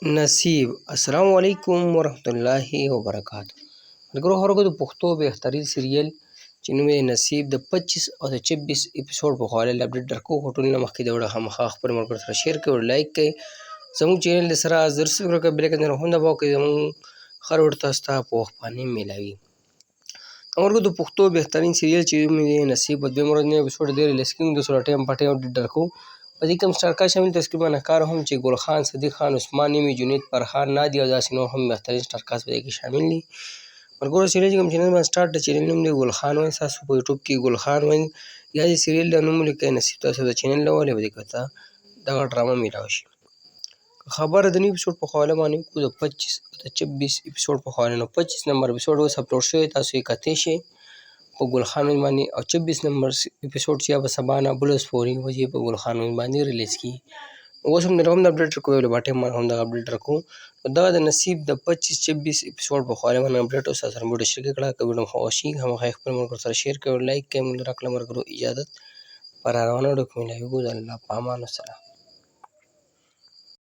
نصیب. السلام علیکم ورحمت الله وبرکاتہ. ملګرو خلکو د پښتو بهترین سیریل چې نوم یې نصیب د 25 او د 26 اپیسوډ په حواله اپډیټ درکو. ټول نه مخکې د وړه خامخا خپل ملګرو سره شیر کړئ او لایک کړئ. زموږ چینل سره زر سره کړئ بل کنه هم دباو کړئ زموږ خر ورته ستا په وخت باندې میلاوي. امرګو د پښتو بهترین سیریل چې نوم یې نصیب د دویم ورځ نه اپیسوډ دی ریلیز کیږي د سره ټایم په ټایم اپډیټ درکو. په دې کوم سټارکا شامل تقریبا کار هم چې ګل خان، صدیق خان، عثمان نیمي، جنید، فرحان، نادي او داسې نور هم بهترین سټارکاست په دې کې شامل دي. ملګرو سیریل چې کوم چینل باندې سټارټ د چینل نوم دی ګل خان وایي، تاسو په یوټیوب کې ګل خان وایي یا د سیریل د نوم لیکئ نصیب، تاسو د چینل له ولې به دې کته دغه ډرامه میلاو شي. خبره د نوي اپیسوډ په حواله باندې وکړو د 25 او د 26 اپیسوډ په حواله. نو 25 نمبر اپیسوډ اوس اپلوډ شوی، تاسو یې کتی شئ په ګل خان باندې، او 26 نمبر اپیسوډ چې به سبا نه بل ورځ په ورځې بجې په ګل خان باندې ریلیز کیږي. اوس هم درته هم د اپډیټ درکوو، یو باټیم هم دغه اپډیټ درکوو. دغه د نصیب د 25-26 اپیسوډ په حواله باندې اپډیټ اوس سره ویډیو شریک کړه. که ویډیو مو خوښ شي خامخا خپل ملګرو سره شیر کړئ او لایک کړئ. موږ راکړه ملګرو اجازت پر روانه ډوک میلاوي ګو د الله په امان. السلام.